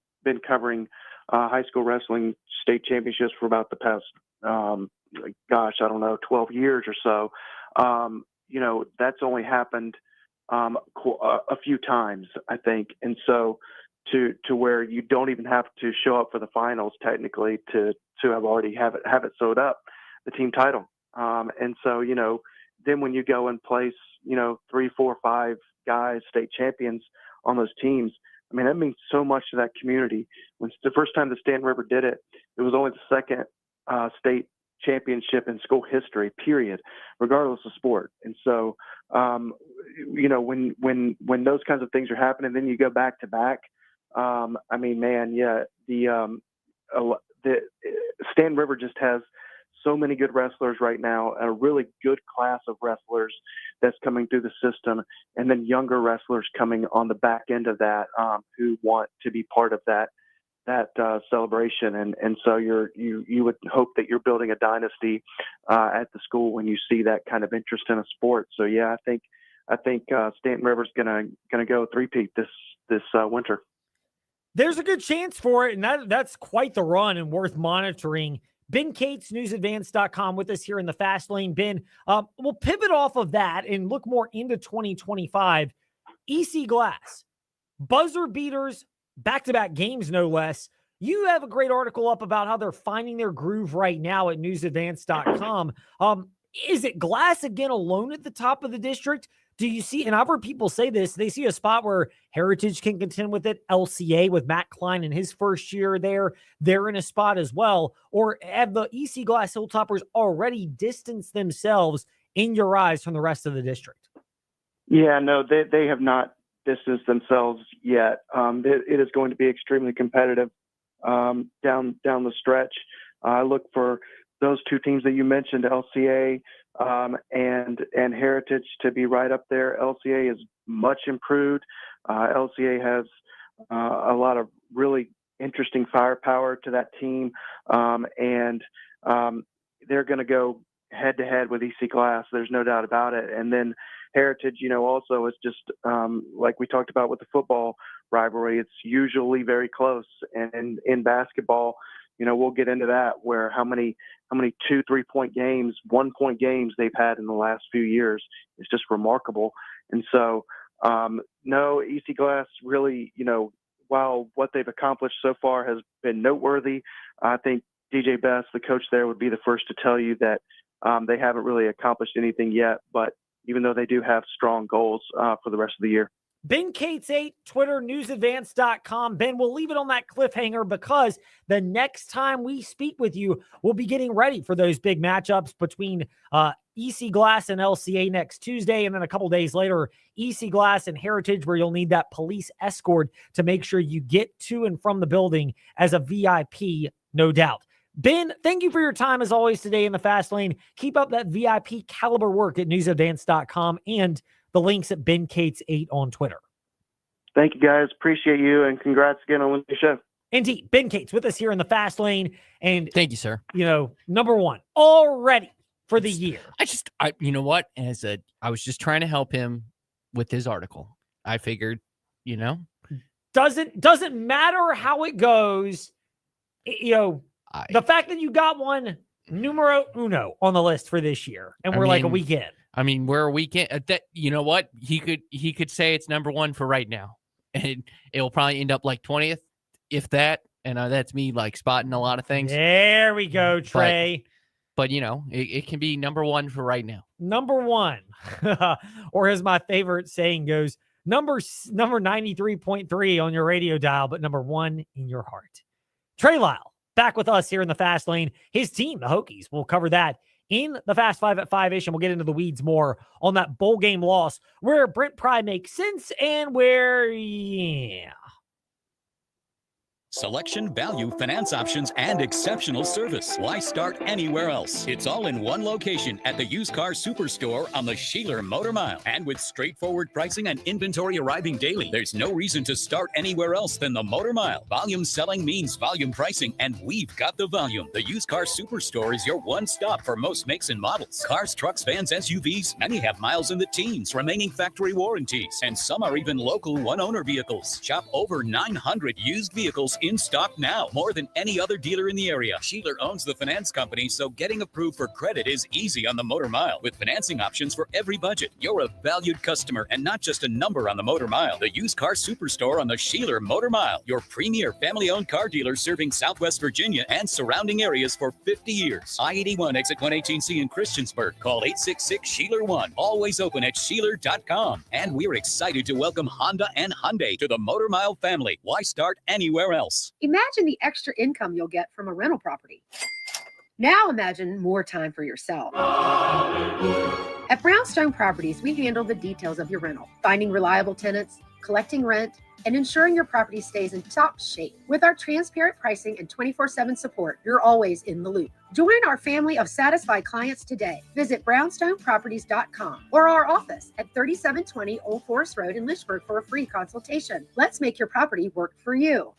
covering high school wrestling state championships for about the past, 12 years or so. That's only happened a few times, I think. And so to where you don't even have to show up for the finals technically to have already have it sewed up, the team title. And so, then when you go and place, 3, 4, 5 guys, state champions on those teams, I mean, that means so much to that community. When the first time the Staunton River did it, it was only the second state championship in school history, period, regardless of sport. And so, when those kinds of things are happening, then you go back to back. I mean, man, yeah, the Staunton River just has so many good wrestlers right now, a really good class of wrestlers that's coming through the system, and then younger wrestlers coming on the back end of that who want to be part of that celebration. And so you would hope that you're building a dynasty at the school when you see that kind of interest in a sport. So yeah, I think Staunton River's gonna go three-peat this winter. There's a good chance for it, and that's quite the run and worth monitoring. Ben Cates, newsadvance.com, with us here in the Fast Lane. Ben, we'll pivot off of that and look more into 2025. EC Glass, buzzer beaters, back-to-back games, no less. You have a great article up about how they're finding their groove right now at newsadvance.com. Is it Glass again alone at the top of the district? Do you see, and I've heard people say this, they see a spot where Heritage can contend with it, LCA with Matt Klein in his first year there, they're in a spot as well, or have the EC Glass Hilltoppers already distanced themselves in your eyes from the rest of the district? Yeah, no, they have not distanced themselves yet. It is going to be extremely competitive down the stretch. I look for those two teams that you mentioned, LCA and Heritage, to be right up there. LCA is much improved. LCA has a lot of really interesting firepower to that team, and they're going to go head to head with EC Glass. There's no doubt about it. And then Heritage, also is just like we talked about with the football rivalry. It's usually very close, and in basketball, we'll get into that, where how many 2-3 point games, 1 point games they've had in the last few years is just remarkable. And so, no, EC Glass really, while what they've accomplished so far has been noteworthy, I think DJ Best, the coach there, would be the first to tell you that they haven't really accomplished anything yet, but even though they do have strong goals for the rest of the year. Ben Cates 8, Twitter, newsadvance.com. Ben, we'll leave it on that cliffhanger because the next time we speak with you, we'll be getting ready for those big matchups between EC Glass and LCA next Tuesday. And then a couple days later, EC Glass and Heritage, where you'll need that police escort to make sure you get to and from the building as a VIP, no doubt. Ben, thank you for your time as always today in the Fast Lane. Keep up that VIP caliber work at newsadvance.com and the links at Ben Cates 8 on Twitter. Thank you, guys. Appreciate you, and congrats again on the show. Indeed, Ben Cates with us here in the Fast Lane. And Thank you, sir. Number one already for the year. You know what? I was just trying to help him with his article. I figured, Doesn't matter how it goes. The fact that you got one numero uno on the list for this year, and we're like a week in. We're a weekend. That you know what he could say it's number one for right now, and it will probably end up like 20th, if that. And that's me like spotting a lot of things. There we go, Trey. But it can be number one for right now. Number one, or as my favorite saying goes, number 93.3 on your radio dial, but number one in your heart. Trey Lyle back with us here in the Fast Lane. His team, the Hokies, will cover that in the Fast Five at 5-ish, and we'll get into the weeds more on that bowl game loss where Brent Pry makes sense and where, Selection, value, finance options, and exceptional service. Why start anywhere else? It's all in one location at the Used Car Superstore on the Sheeler Motor Mile. And with straightforward pricing and inventory arriving daily, there's no reason to start anywhere else than the Motor Mile. Volume selling means volume pricing, and we've got the volume. The Used Car Superstore is your one stop for most makes and models. Cars, trucks, vans, SUVs, many have miles in the teens, remaining factory warranties, and some are even local one-owner vehicles. Shop over 900 used vehicles in stock now, more than any other dealer in the area. Sheeler owns the finance company, so getting approved for credit is easy on the Motor Mile. With financing options for every budget, you're a valued customer and not just a number on the Motor Mile. The Used Car Superstore on the Sheeler Motor Mile, your premier family-owned car dealer serving Southwest Virginia and surrounding areas for 50 years. I-81 exit 118C in Christiansburg. Call 866-SHEELER1. Always open at Sheeler.com. And we're excited to welcome Honda and Hyundai to the Motor Mile family. Why start anywhere else? Imagine the extra income you'll get from a rental property. Now imagine more time for yourself. At Brownstone Properties, we handle the details of your rental, finding reliable tenants, collecting rent, and ensuring your property stays in top shape. With our transparent pricing and 24/7 support, you're always in the loop. Join our family of satisfied clients today. Visit brownstoneproperties.com or our office at 3720 Old Forest Road in Lynchburg for a free consultation. Let's make your property work for you.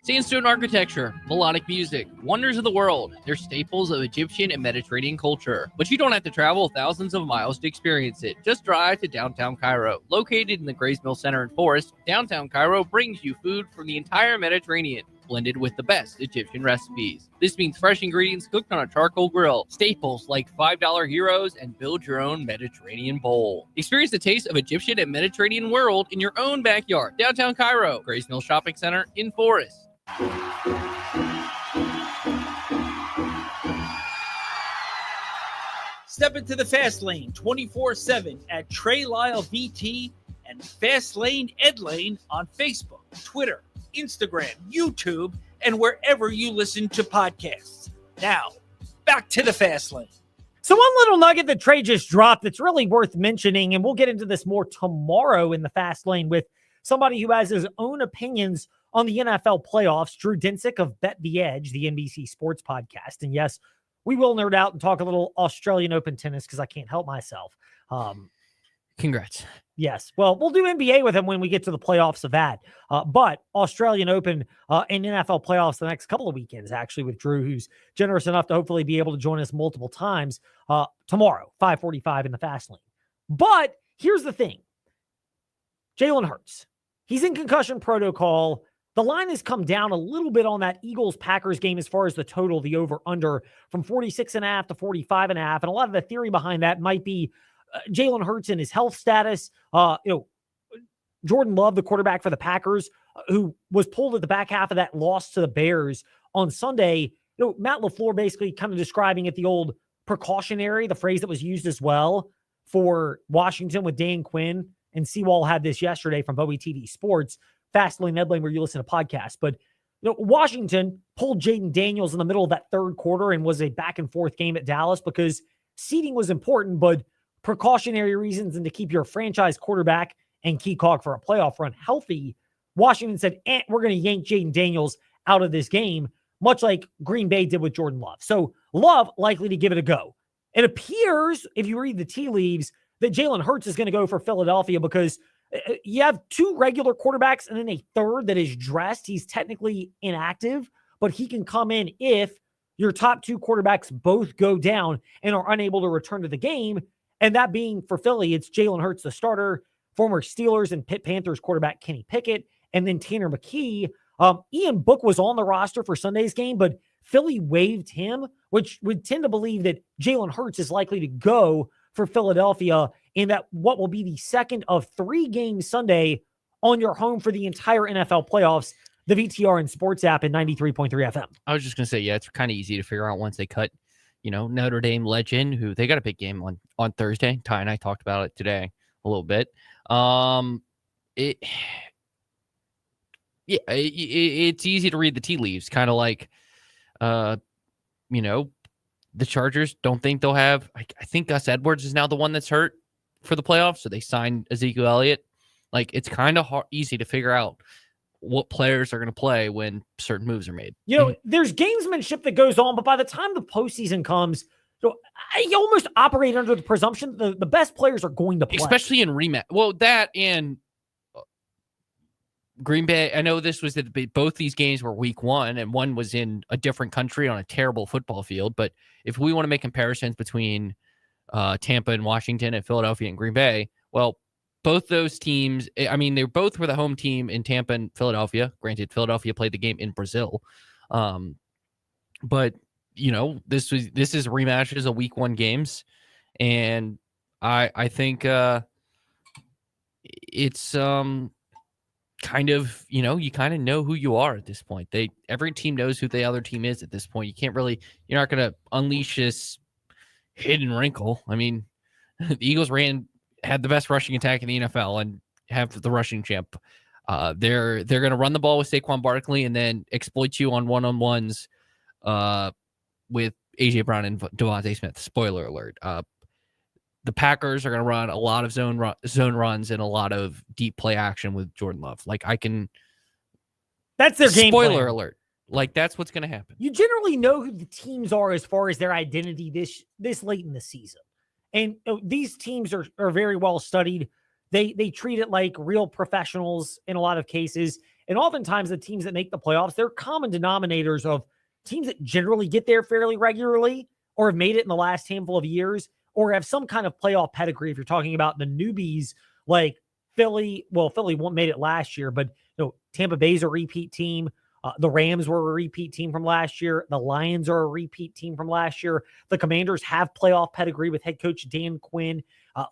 Sandstone architecture, melodic music, wonders of the world. They're staples of Egyptian and Mediterranean culture. But you don't have to travel thousands of miles to experience it. Just drive to downtown Cairo. Located in the Grays Mill Center in Forest, downtown Cairo brings you food from the entire Mediterranean, blended with the best Egyptian recipes. This means fresh ingredients cooked on a charcoal grill, staples like $5 heroes, and build your own Mediterranean bowl. Experience the taste of Egyptian and Mediterranean world in your own backyard. Downtown Cairo, Grays Mill Shopping Center in Forest. Step into the Fast Lane 24/7 at Trey Lyle VT and Fast Lane Ed Lane on Facebook, Twitter, Instagram, YouTube, and wherever you listen to podcasts. Now, back to the Fast Lane. So one little nugget that Trey just dropped that's really worth mentioning, and we'll get into this more tomorrow in the Fast Lane with somebody who has his own opinions on the NFL playoffs, Drew Dinsick of Bet the Edge, the NBC Sports podcast. And yes, we will nerd out and talk a little Australian Open tennis because I can't help myself. Congrats. Yes. Well, we'll do NBA with him when we get to the playoffs of that. But Australian Open and NFL playoffs the next couple of weekends, actually, with Drew, who's generous enough to hopefully be able to join us multiple times tomorrow, 5:45 in the Fast Lane. But here's the thing. Jalen Hurts, he's in concussion protocol. The line has come down a little bit on that Eagles-Packers game as far as the total, the over-under, from 46.5 to 45.5. And a lot of the theory behind that might be Jalen Hurts and his health status. Jordan Love, the quarterback for the Packers, who was pulled at the back half of that loss to the Bears on Sunday. Matt LaFleur basically kind of describing it the old precautionary, the phrase that was used as well for Washington with Dan Quinn, and Seawall had this yesterday from Bowie TV Sports, Fastlane Medlane, where you listen to podcasts. But Washington pulled Jaden Daniels in the middle of that third quarter and was a back and forth game at Dallas because seeding was important, but precautionary reasons and to keep your franchise quarterback and key cog for a playoff run healthy, Washington said, we're going to yank Jaden Daniels out of this game, much like Green Bay did with Jordan Love. So Love likely to give it a go. It appears, if you read the tea leaves, that Jalen Hurts is going to go for Philadelphia because you have two regular quarterbacks and then a third that is dressed. He's technically inactive, but he can come in if your top two quarterbacks both go down and are unable to return to the game. And that being for Philly, it's Jalen Hurts, the starter, former Steelers and Pitt Panthers quarterback Kenny Pickett, and then Tanner McKee. Ian Book was on the roster for Sunday's game, but Philly waived him, which would tend to believe that Jalen Hurts is likely to go for Philadelphia in that what will be the second of 3 games Sunday on your home for the entire NFL playoffs, the VTR and Sports app at 93.3 FM. I was just going to say, yeah, it's kind of easy to figure out once they cut, Notre Dame legend, who they got a big game on Thursday. Ty and I talked about it today a little bit. It's easy to read the tea leaves, kind of like, the Chargers don't think they'll have, I think Gus Edwards is now the one that's hurt for the playoffs. So they signed Ezekiel Elliott. Like, it's kind of easy to figure out what players are going to play when certain moves are made. There's gamesmanship that goes on, but by the time the postseason comes, I almost operate under the presumption the best players are going to play. Especially in rematch. Well, that and Green Bay, I know this was both these games were week 1 and one was in a different country on a terrible football field. But if we want to make comparisons between Tampa and Washington and Philadelphia and Green Bay, well, both those teams, I mean, they both were the home team in Tampa and Philadelphia. Granted, Philadelphia played the game in Brazil. But, this is rematches of week 1 games. And I think it's kind of, you kind of know who you are at this point. Every team knows who the other team is at this point. You're not going to unleash this hidden wrinkle. I mean, the Eagles had the best rushing attack in the NFL and have the rushing champ. They're going to run the ball with Saquon Barkley and then exploit you on one-on-ones with A.J. Brown and Devontae Smith. Spoiler alert. The Packers are going to run a lot of zone runs and a lot of deep play action with Jordan Love. That's their game plan. Spoiler alert. That's what's going to happen. You generally know who the teams are as far as their identity this late in the season. And these teams are very well studied. They treat it like real professionals in a lot of cases. And oftentimes the teams that make the playoffs, they're common denominators of teams that generally get there fairly regularly or have made it in the last handful of years or have some kind of playoff pedigree. If you're talking about the newbies like Philly, Philly made it last year, but Tampa Bay's a repeat team. The Rams were a repeat team from last year. The Lions are a repeat team from last year. The Commanders have playoff pedigree with head coach Dan Quinn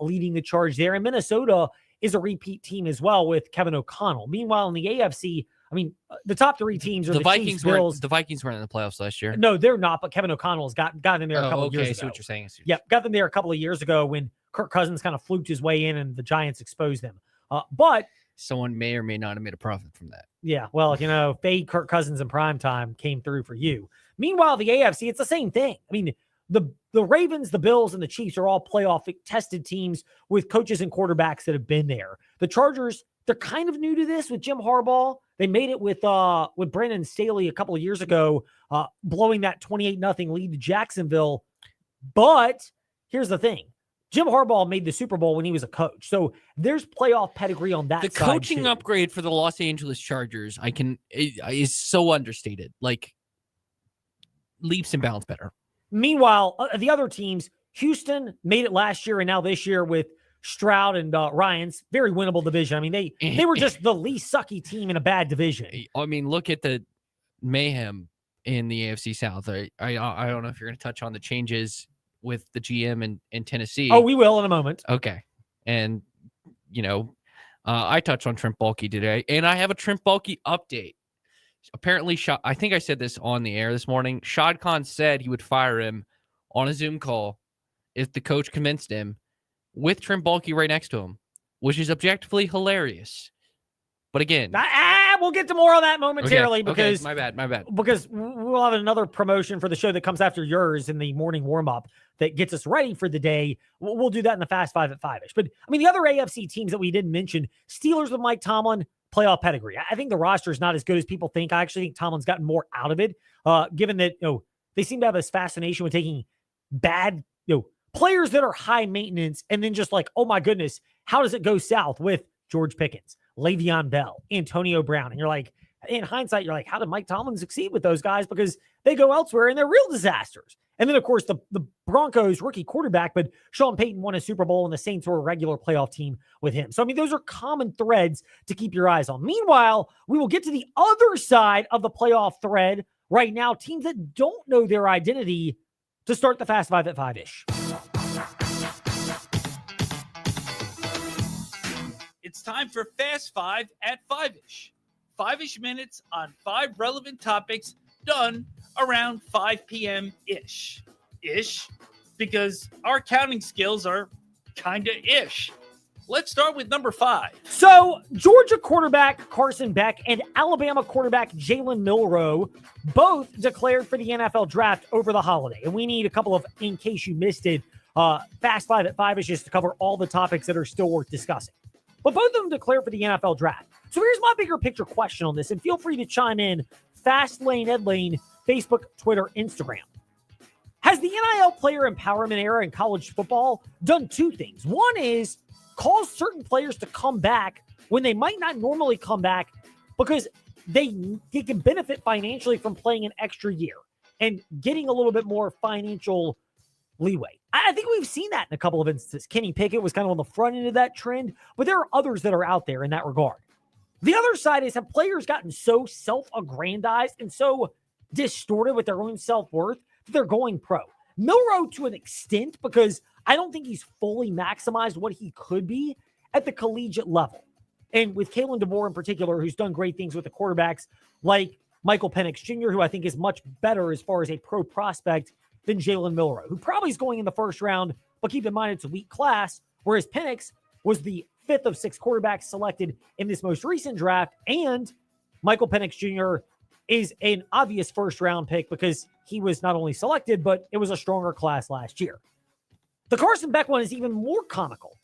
leading the charge there. And Minnesota is a repeat team as well with Kevin O'Connell. Meanwhile, in the AFC, the top 3 teams are the Vikings. Chiefs, Bills. The Vikings weren't in the playoffs last year. No, they're not. But Kevin O'Connell's got them there a couple of years ago. I see what you're saying. Got them there a couple of years ago when Kirk Cousins kind of fluked his way in and the Giants exposed them. But someone may or may not have made a profit from that. Yeah, well, fade Kirk Cousins in primetime came through for you. Meanwhile, the AFC, it's the same thing. The Ravens, the Bills, and the Chiefs are all playoff tested teams with coaches and quarterbacks that have been there. The Chargers, they're kind of new to this with Jim Harbaugh. They made it with Brandon Staley a couple of years ago, blowing that 28-0 lead to Jacksonville. But here's the thing. Jim Harbaugh made the Super Bowl when he was a coach. So there's playoff pedigree on that side. The coaching upgrade for the Los Angeles Chargers, is so understated. Leaps and bounds better. Meanwhile, the other teams, Houston made it last year and now this year with Stroud and Ryans. Very winnable division. They were just the least sucky team in a bad division. Look at the mayhem in the AFC South. I don't know if you're going to touch on the changes with the GM in Tennessee. Oh, we will in a moment. Okay. And, I touched on Trent Baalke today, and I have a Trent Baalke update. Apparently, I think I said this on the air this morning. Shad Khan said he would fire him on a Zoom call if the coach convinced him with Trent Baalke right next to him. which is objectively hilarious. But again, we'll get to more on that momentarily because my bad. Because we'll have another promotion for the show that comes after yours in the morning warm-up that gets us ready for the day. We'll do that in the Fast Five at 5-ish. But I mean, the other AFC teams that we didn't mention, Steelers with Mike Tomlin, playoff pedigree. I think the roster is not as good as people think. I actually think Tomlin's gotten more out of it, given that they seem to have this fascination with taking bad players that are high maintenance and then just like, oh my goodness, how does it go south with George Pickens, Le'Veon Bell, Antonio Brown? And you're like, in hindsight, you're like, how did Mike Tomlin succeed with those guys? Because they go elsewhere and they're real disasters. And then, of course, the Broncos rookie quarterback, but Sean Payton won a Super Bowl and the Saints were a regular playoff team with him. So, I mean, those are common threads to keep your eyes on. Meanwhile, we will get to the other side of the playoff thread right now, teams that don't know their identity, to start the Fast Five at 5-ish. It's time for Fast Five at 5-ish. 5-ish minutes on 5 relevant topics done around 5 p.m.-ish. Ish, because our counting skills are kind of ish. Let's start with number 5. So, Georgia quarterback Carson Beck and Alabama quarterback Jalen Milroe both declared for the NFL draft over the holiday. And we need a couple of, in case you missed it, Fast Five at 5-ish just to cover all the topics that are still worth discussing. But both of them declared for the NFL draft. So here's my bigger picture question on this, and feel free to chime in. Fast Lane, Ed Lane, Facebook, Twitter, Instagram. Has the NIL player empowerment era in college football done 2 things? One is cause certain players to come back when they might not normally come back because they can benefit financially from playing an extra year and getting a little bit more financial leeway. I think we've seen that in a couple of instances. Kenny Pickett was kind of on the front end of that trend, but there are others that are out there in that regard. The other side is, have players gotten so self-aggrandized and so distorted with their own self-worth that they're going pro? Milroe to an extent, because I don't think he's fully maximized what he could be at the collegiate level. And with Kalen DeBoer in particular, who's done great things with the quarterbacks like Michael Penix Jr., who I think is much better as far as a pro prospect than Jalen Milroe, who probably is going in the first round, but keep in mind it's a weak class, whereas Penix was the 5th of 6 quarterbacks selected in this most recent draft, and Michael Penix Jr. is an obvious first-round pick because he was not only selected, but it was a stronger class last year. The Carson Beck one is even more comical.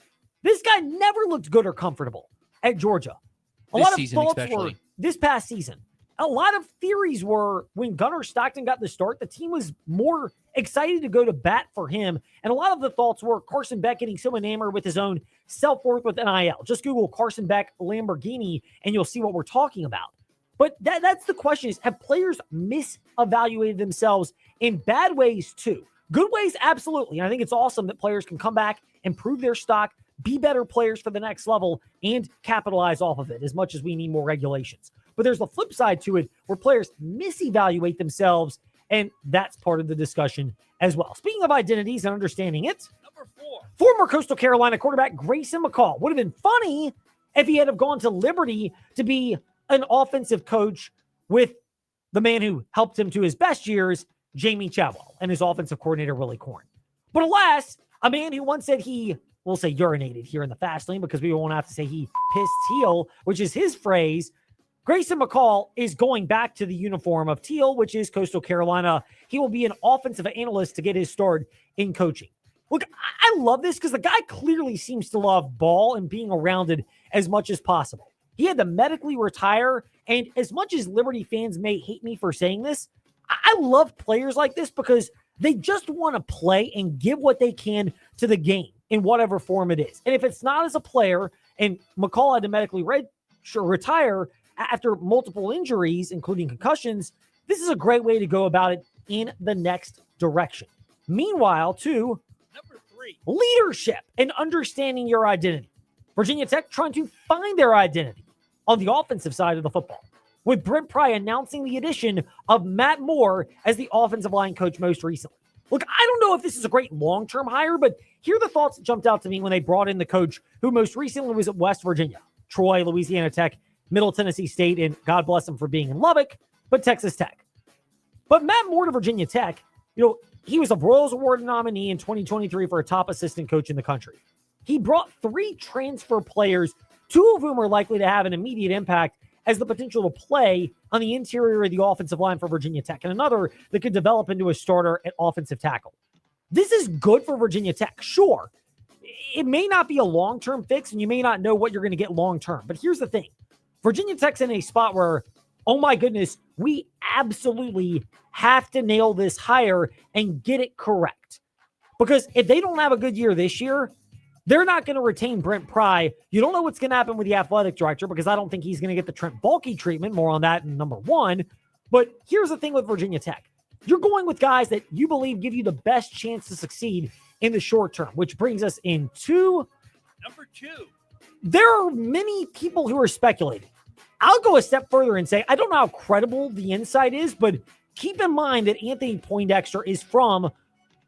This guy never looked good or comfortable at Georgia. This past season. A lot of theories were when Gunnar Stockton got the start, the team was more excited to go to bat for him. And a lot of the thoughts were Carson Beck getting so enamored with his own self-worth with NIL. Just Google Carson Beck Lamborghini and you'll see what we're talking about. But that's the question is, have players misevaluated themselves in bad ways too? Good ways, absolutely. And I think it's awesome that players can come back, improve their stock, be better players for the next level, and capitalize off of it as much as we need more regulations. But there's the flip side to it where players misevaluate themselves, and that's part of the discussion as well. Speaking of identities and understanding it, number 4. Former Coastal Carolina quarterback Grayson McCall. Would have been funny if he had have gone to Liberty to be an offensive coach with the man who helped him to his best years, Jamie Chadwell, and his offensive coordinator, Willie Corn. But alas, a man who once said we'll say urinated here in the fast lane because we won't have to say he pissed teal, which is his phrase. Grayson McCall is going back to the uniform of teal, which is Coastal Carolina. He will be an offensive analyst to get his start in coaching. Look, I love this because the guy clearly seems to love ball and being around it as much as possible. He had to medically retire, and as much as Liberty fans may hate me for saying this, I love players like this because they just want to play and give what they can to the game in whatever form it is. And if it's not as a player, and McCall had to medically retire after multiple injuries, including concussions, this is a great way to go about it in the next direction. Meanwhile, too, number 3, leadership and understanding your identity. Virginia Tech trying to find their identity on the offensive side of the football, with Brent Pry announcing the addition of Matt Moore as the offensive line coach most recently. Look, I don't know if this is a great long-term hire, but here are the thoughts that jumped out to me when they brought in the coach who most recently was at West Virginia, Troy, Louisiana Tech, Middle Tennessee State, and God bless him for being in Lubbock, but Texas Tech. But Matt Moore to Virginia Tech, he was a Broyles Award nominee in 2023 for a top assistant coach in the country. He brought 3 transfer players, 2 of whom are likely to have an immediate impact as the potential to play on the interior of the offensive line for Virginia Tech, and another that could develop into a starter at offensive tackle. This is good for Virginia Tech. Sure, it may not be a long-term fix, and you may not know what you're going to get long-term, but here's the thing. Virginia Tech's in a spot where, oh my goodness, we absolutely have to nail this hire and get it correct. Because if they don't have a good year this year, they're not going to retain Brent Pry. You don't know what's going to happen with the athletic director because I don't think he's going to get the Trent Baalke treatment. More on that in number 1. But here's the thing with Virginia Tech. You're going with guys that you believe give you the best chance to succeed in the short term, which brings us into number 2. There are many people who are speculating. I'll go a step further and say, I don't know how credible the insight is, but keep in mind that Anthony Poindexter is from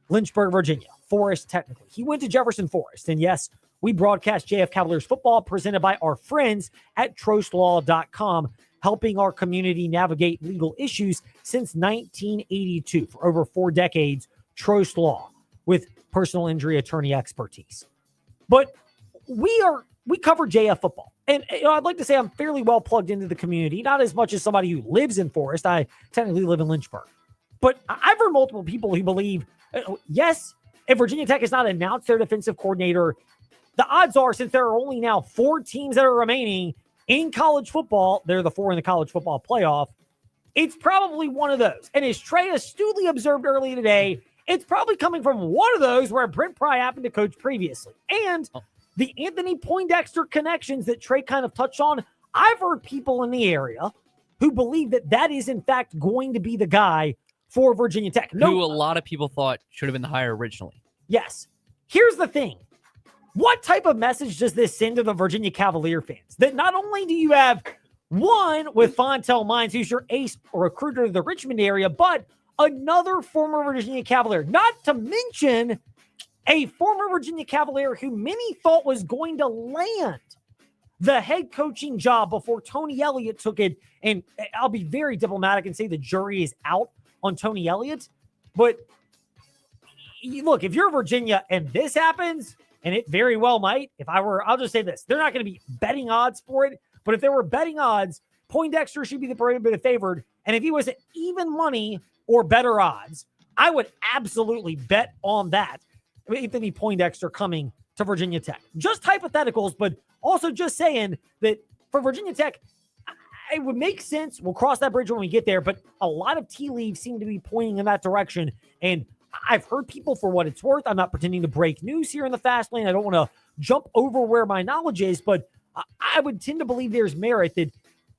Lynchburg, Virginia. Forest, technically. He went to Jefferson Forest. And yes, we broadcast JF Cavaliers football presented by our friends at trostlaw.com, helping our community navigate legal issues since 1982. For over 4 decades, Trost Law with personal injury attorney expertise. But we cover JF football. And I'd like to say I'm fairly well plugged into the community, not as much as somebody who lives in Forest. I technically live in Lynchburg. But I've heard multiple people who believe, yes, if Virginia Tech has not announced their defensive coordinator, the odds are, since there are only now 4 teams that are remaining in college football, they're the 4 in the college football playoff, it's probably one of those. And as Trey astutely observed earlier today, it's probably coming from one of those where Brent Pry happened to coach previously. And the Anthony Poindexter connections that Trey kind of touched on, I've heard people in the area who believe that that is, in fact, going to be the guy for Virginia Tech. Who a lot of people thought should have been the hire originally. Yes. Here's the thing. What type of message does this send to the Virginia Cavalier fans? That not only do you have one with Fontel Mines, who's your ace or recruiter to the Richmond area, but another former Virginia Cavalier, not to mention a former Virginia Cavalier who many thought was going to land the head coaching job before Tony Elliott took it. And I'll be very diplomatic and say the jury is out on Tony Elliott. But look, if you're Virginia and this happens, and it very well might, I'll just say this, they're not going to be betting odds for it. But if there were betting odds, Poindexter should be the bit favored. And if he was at even money or better odds, I would absolutely bet on that. Anthony Poindexter coming to Virginia Tech. Just hypotheticals, but also just saying that for Virginia Tech, it would make sense. We'll cross that bridge when we get there, but a lot of tea leaves seem to be pointing in that direction. And I've heard people, for what it's worth, I'm not pretending to break news here in the fast lane. I don't want to jump over where my knowledge is, but I would tend to believe there's merit that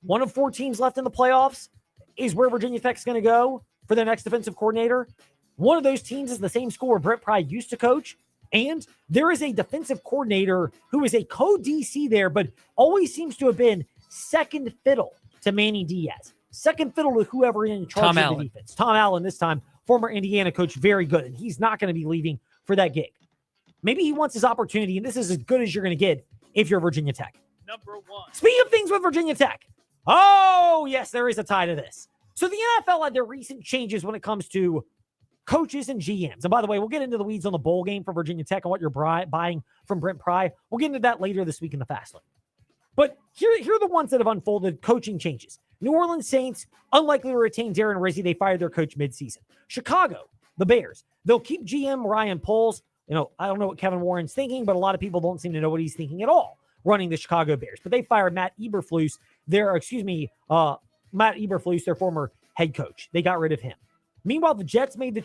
one of 4 teams left in the playoffs is where Virginia Tech's going to go for their next defensive coordinator. One of those teams is the same school where Brent Pry used to coach. And there is a defensive coordinator who is a co-DC there, but always seems to have been second fiddle to Manny Diaz. Second fiddle to whoever in charge of the defense. Tom Allen this time, former Indiana coach, very good. And he's not going to be leaving for that gig. Maybe he wants his opportunity, and this is as good as you're going to get if you're Virginia Tech. Number 1. Speaking of things with Virginia Tech. Oh, yes, there is a tie to this. So the NFL had their recent changes when it comes to coaches and GMs. And by the way, we'll get into the weeds on the bowl game for Virginia Tech and what you're buying from Brent Pry. We'll get into that later this week in the Fast Lane. But here are the ones that have unfolded coaching changes. New Orleans Saints, unlikely to retain Darren Rizzi. They fired their coach midseason. Chicago, the Bears. They'll keep GM Ryan Poles. I don't know what Kevin Warren's thinking, but a lot of people don't seem to know what he's thinking at all running the Chicago Bears. But they fired Matt Eberflus, their former head coach. They got rid of him. Meanwhile, the Jets made the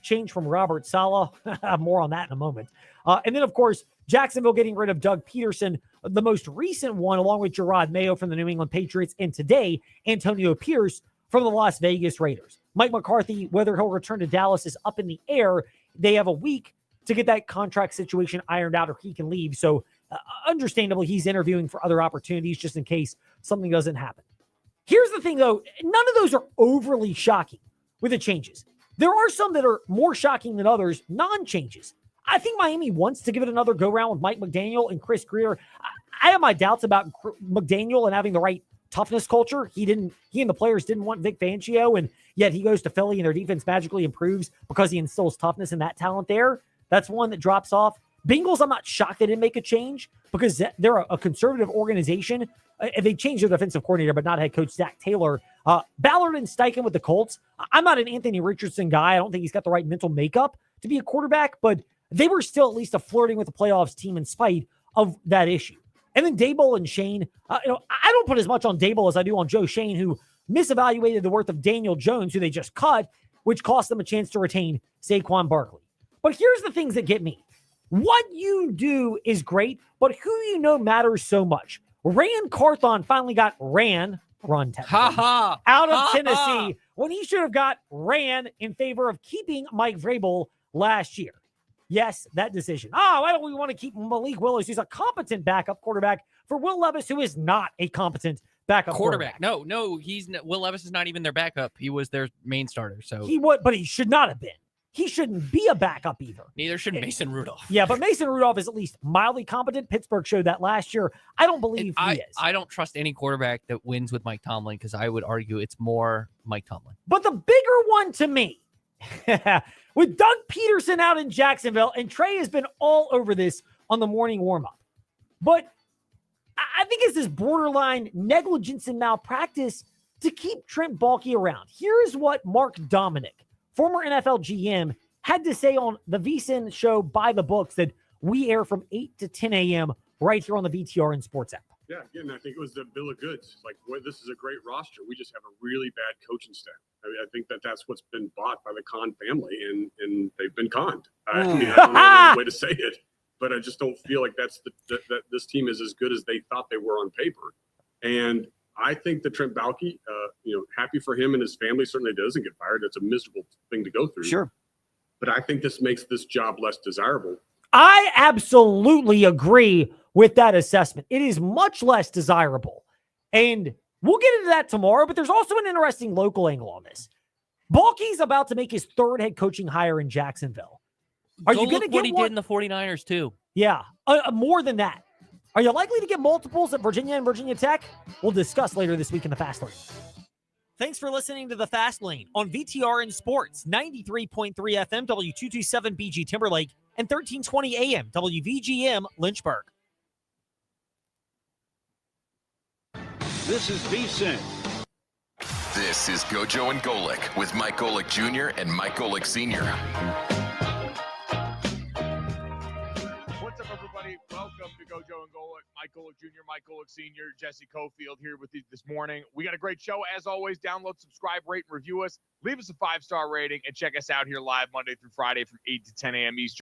change from Robert Saleh. More on that in a moment. And then, of course, Jacksonville getting rid of Doug Peterson, the most recent one, along with Gerard Mayo from the New England Patriots, and today, Antonio Pierce from the Las Vegas Raiders. Mike McCarthy, whether he'll return to Dallas, is up in the air. They have a week to get that contract situation ironed out or he can leave. So, understandably, he's interviewing for other opportunities just in case something doesn't happen. Here's the thing, though. None of those are overly shocking with the changes. There are some that are more shocking than others, non-changes. I think Miami wants to give it another go-round with Mike McDaniel and Chris Grier. I have my doubts about McDaniel and having the right toughness culture. He and the players didn't want Vic Fangio, and yet he goes to Philly and their defense magically improves because he instills toughness and that talent there. That's one that drops off. Bengals, I'm not shocked they didn't make a change because they're a conservative organization. They changed their defensive coordinator, but not head coach Zach Taylor. Ballard and Steichen with the Colts. I'm not an Anthony Richardson guy. I don't think he's got the right mental makeup to be a quarterback, but they were still at least a flirting with the playoffs team in spite of that issue. And then Daboll and Shane, I don't put as much on Daboll as I do on Joe Shane, who misevaluated the worth of Daniel Jones, who they just cut, which cost them a chance to retain Saquon Barkley. But here's the things that get me. What you do is great, but who you know matters so much. Rand Carthon finally got run out of Tennessee when he should have got ran in favor of keeping Mike Vrabel last year. Yes, that decision. Why don't we want to keep Malik Willis, who's a competent backup quarterback, for Will Levis, who is not a competent backup quarterback? No, Will Levis is not even their backup. He was their main starter. So he would, but he should not have been. He shouldn't be a backup either. Neither should Mason Rudolph. Yeah, but Mason Rudolph is at least mildly competent. Pittsburgh showed that last year. I don't believe he is. I don't trust any quarterback that wins with Mike Tomlin because I would argue it's more Mike Tomlin. But the bigger one to me, with Doug Peterson out in Jacksonville, and Trey has been all over this on the morning warm-up. But I think it's this borderline negligence and malpractice to keep Trent Baalke around. Here's what Mark Dominic, former NFL GM, had to say on the VSiN show By the Books that we air from 8 to 10 a.m. right here on the VTRN Sports app. Yeah, again, I think it was the bill of goods. Like, boy, this is a great roster. We just have a really bad coaching staff. I mean, I think that's what's been bought by the Khan family, and they've been conned. I don't know the way to say it, but I just don't feel like that this team is as good as they thought they were on paper. And I think that Trent Baalke, happy for him and his family, certainly doesn't get fired. It's a miserable thing to go through. Sure. But I think this makes this job less desirable. I absolutely agree with that assessment. It is much less desirable. And we'll get into that tomorrow, but there's also an interesting local angle on this. Baalke's about to make his third head coaching hire in Jacksonville. Are you going to get what he did in the 49ers too? Yeah, more than that. Are you likely to get multiples at Virginia and Virginia Tech? We'll discuss later this week in the Fast Lane. Thanks for listening to the Fast Lane on VTRN Sports, 93.3 FM, W227 BG Timberlake, and 1320 AM, WVGM Lynchburg. This is VSiN. This is Gojo and Golick with Mike Golick Jr. and Mike Golick Sr. What's up, everybody? Welcome to Gojo and Golick. Mike Golick Jr., Mike Golick Sr., Jesse Cofield here with you this morning. We got a great show. As always, download, subscribe, rate, and review us. Leave us a 5-star rating, and check us out here live Monday through Friday from 8 to 10 a.m. Eastern.